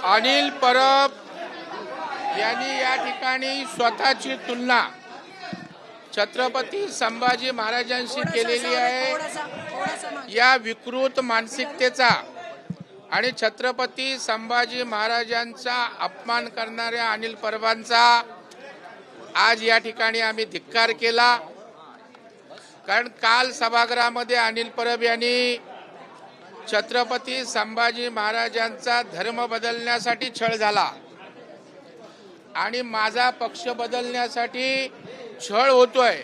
अनिल परब यांनी या ठिकाणी स्वतःची तुलना छत्रपती संभाजी महाराजांशी केलेली आहे। या विकृत मानसिकतेचा आणि छत्रपती संभाजी महाराजांचा अपमान करणाऱ्या अनिल परबांचा आज या ठिकाणी आम्ही धिक्कार केला। कारण काल सभागृहामध्ये अनिल परब यांनी छत्रपती संभाजी महाराजांचा धर्म बदलण्यासाठी छळ झाला आणि माझा पक्ष बदलण्यासाठी छळ होतोय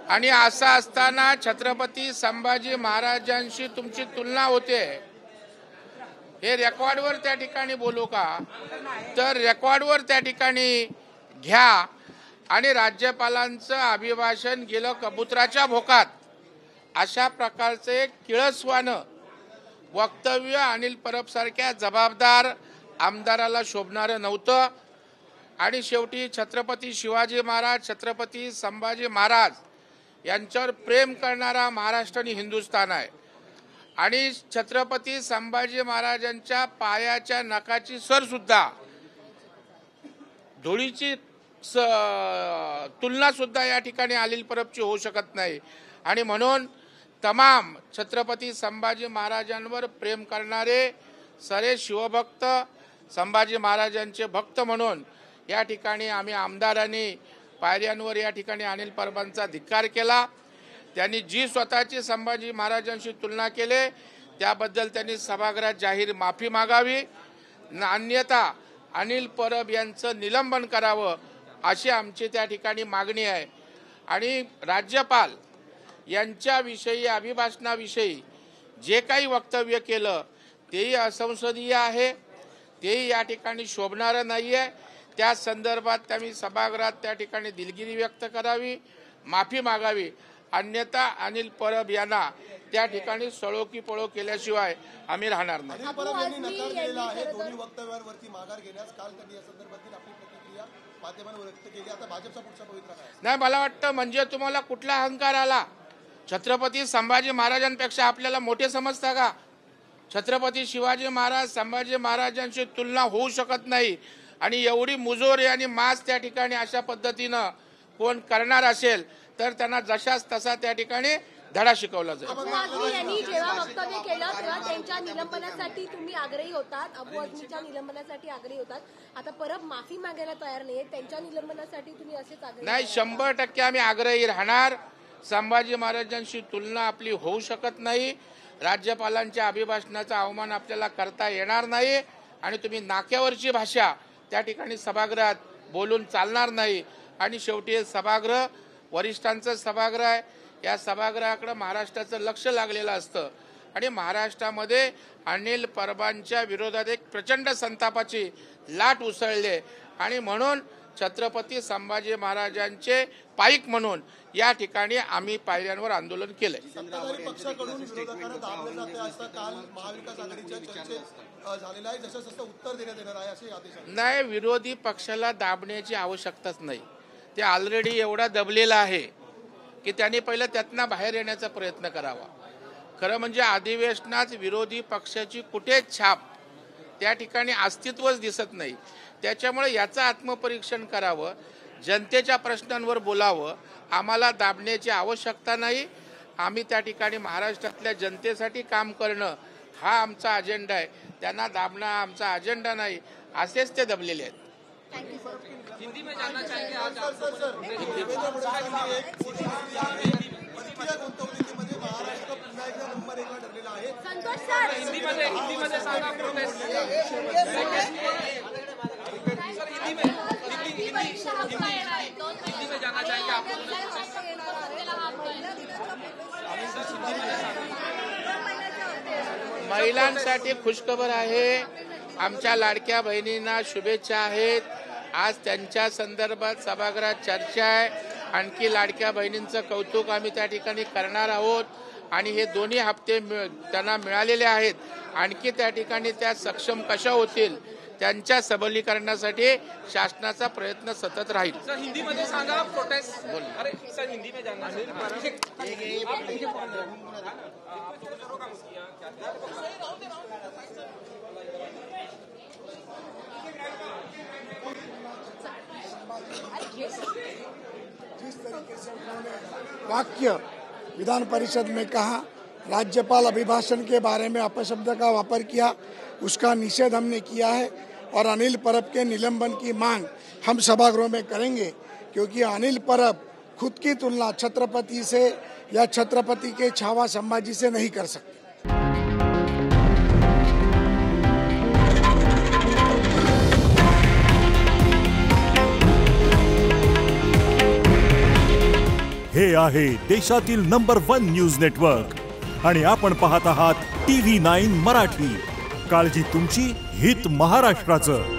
आणि असं असताना छत्रपती संभाजी महाराजांशी तुमची तुलना होते। हे रेकॉर्डवर त्या ठिकाणी बोलू का? तर रेकॉर्डवर त्या ठिकाणी घ्या आणि राज्यपालांचं अभिभाषण गेलं कबुतराच्या भोकात अशा प्रकारचे किळसवानं वक्तव्य अनिल परब सारख्या जबाबदार आमदाराला शोभणारं नव्हतं। आणि शेवटी छत्रपती शिवाजी महाराज छत्रपती संभाजी महाराज यांच्यावर प्रेम करणारा महाराष्ट्र आणि हिंदुस्थान आहे आणि छत्रपती संभाजी महाराजांच्या पायाच्या नखाची सर सुद्धा धुळीची तुलना सुद्धा या ठिकाणी अनिल परबची होऊ शकत नाही। आणि म्हणून तमाम छत्रपती संभाजी महाराजांवर प्रेम करणारे सारे शिवभक्त संभाजी महाराजांचे भक्त म्हणून या ठिकाणी आम्ही आमदारांनी पायऱ्यांवर या ठिकाणी अनिल परबांचा धिक्कार केला। त्यांनी जी स्वतःची संभाजी महाराजांशी तुलना केली त्याबद्दल त्यांनी सभागृहात जाहीर माफी मागावी, अन्यथा अनिल परब यांचं निलंबन करावं अशी आमची त्या ठिकाणी मागणी आहे। आणि राज्यपाल यांच्याविषयी अभिभाषणाविषयी जे काही वक्तव्य केलं तेही असंसदीय आहे, तेही या ठिकाणी शोभणारं नाही आहे। त्या संदर्भात त्यांनी सभागृहात त्या ठिकाणी दिलगिरी व्यक्त करावी, माफी मागावी, अन्यथा अनिल परब यांना त्या ठिकाणी सळो की पळो केल्याशिवाय आम्ही राहणार नाही। अनिल परब यांनी नकार दिलेला आहे दोन्ही वक्तव्यांवरती माघार घेण्यास। काल त्यांनी या संदर्भातील आपली प्रतिक्रिया माध्यमांवर व्यक्त केली। आता भाजपचा पुढचा पवित्रा काय? नाही, मला वाटतं म्हणजे तुम्हाला कुठला अहंकार आला? छत्रपती संभाजी महाराजांपेक्षा आपल्याला मोठे समजता का? छत्रपती शिवाजी महाराज संभाजी महाराजांची तुलना होऊ शकत नाही आणि एवढी मुजोरी आणि मास त्या ठिकाणी अशा पद्धतीनं कोण करणार असेल तर त्यांना जशाच तसा त्या ठिकाणी धडा शिकवला जाईल। अबू आझमी यांनी जेव्हा वक्तव्य केलं तेव्हा त्यांच्या निलंबनासाठी तुम्ही आग्रही होतात, अबू आझमीच्या निलंबनासाठी आग्रही होतात। आता परब माफी मागायला तयार नाही, त्यांच्या निलंबनासाठी तुम्ही असेच आग्रही? नाही, 100% आम्ही आग्रही राहणार। संभाजी महाराजांशी तुलना आपली होऊ शकत नाही। राज्यपालांच्या अभिभाषणाचा अवमान आपल्याला करता येणार नाही आणि तुम्ही नाक्यावरची भाषा त्या ठिकाणी सभागृहात बोलून चालणार नाही। आणि शेवटी सभागृह वरिष्ठांचं सभागृह आहे, या सभागृहाकडे महाराष्ट्राचं लक्ष लागलेलं असतं आणि महाराष्ट्रामध्ये अनिल परबांच्या विरोधात एक प्रचंड संतापाची लाट उसळली आणि म्हणून छत्रपती संभाजी महाराजांचे पाईक म्हणून या ठिकाणी आम्ही पायऱ्यांवर आंदोलन केलंय। सत्ताधारी पक्षाकडून विरोधकांना दाबलं जाते असं काल महाविकास आघाडीच्या चर्चेत झालेलं आहे। जसं जसं उत्तर देण्यात येणार आहे असे आदेश आहेत। नाही, विरोधी पक्षाला दाबण्याची आवश्यकताच नाही, ते ऑलरेडी एवढा दबलेला आहे की त्यांनी पहिलं त्यातनं बाहेर येण्याचा प्रयत्न करावा। खरं म्हणजे अधिवेशनात विरोधी पक्षाची कुठेच छाप त्या ठिकाणी अस्तित्वच दिसत नाही। त्याच्यामुळे याचं आत्मपरीक्षण करावं, जनतेच्या प्रश्नांवर बोलावं। आम्हाला दाबण्याची आवश्यकता नाही, आम्ही त्या ठिकाणी महाराष्ट्रातल्या जनतेसाठी काम करणं हा आमचा अजेंडा आहे, त्यांना दाबणं आमचा अजेंडा नाही, असेच ते दबलेले आहेत। हिंदी में जानना चाहेंगे आज महाराष्ट्र पुन्हा एकदा नंबर 1 ला ठरलेला आहे। संतोष सर, हिंदी मध्ये सांगा प्रोटेस्ट हिंदी में जानना चाहेंगे आप महिलांसाठी खुशखबर आहे, आमच्या लाडक्या बहिणींना शुभेच्छा आहेत। आज त्यांच्या संदर्भात सभागृहात चर्चा आहे, आणखी लाडक्या बहिणींचं कौतुक आम्ही त्या ठिकाणी करणार आहोत आणि हे दोन्ही हप्ते त्यांना मिळालेले आहेत। आणखी त्या ठिकाणी त्या सक्षम कशा होतील त्यांच्या सबलीकरणासाठी शासनाचा प्रयत्न सतत राहील। सर हिंदी में सांगा प्रोटेस्ट अरे सर हिंदी में जानना वाक्य विधान परिषद में कहा, राज्यपाल अभिभाषण के बारे में अपशब्द का वापर किया, उसका निषेध हमने किया है और अनिल परब के निलंबन की मांग हम सभागृह में करेंगे, क्योंकि अनिल परब खुद की तुलना छत्रपति से या छत्रपति के छावा संभाजी से नहीं कर सकते। हे आहे देशातील नंबर 1 न्यूज नेटवर्क आणि आपण पाहत आहात TV9 मराठी। काळजी तुमची, हित महाराष्ट्राचं।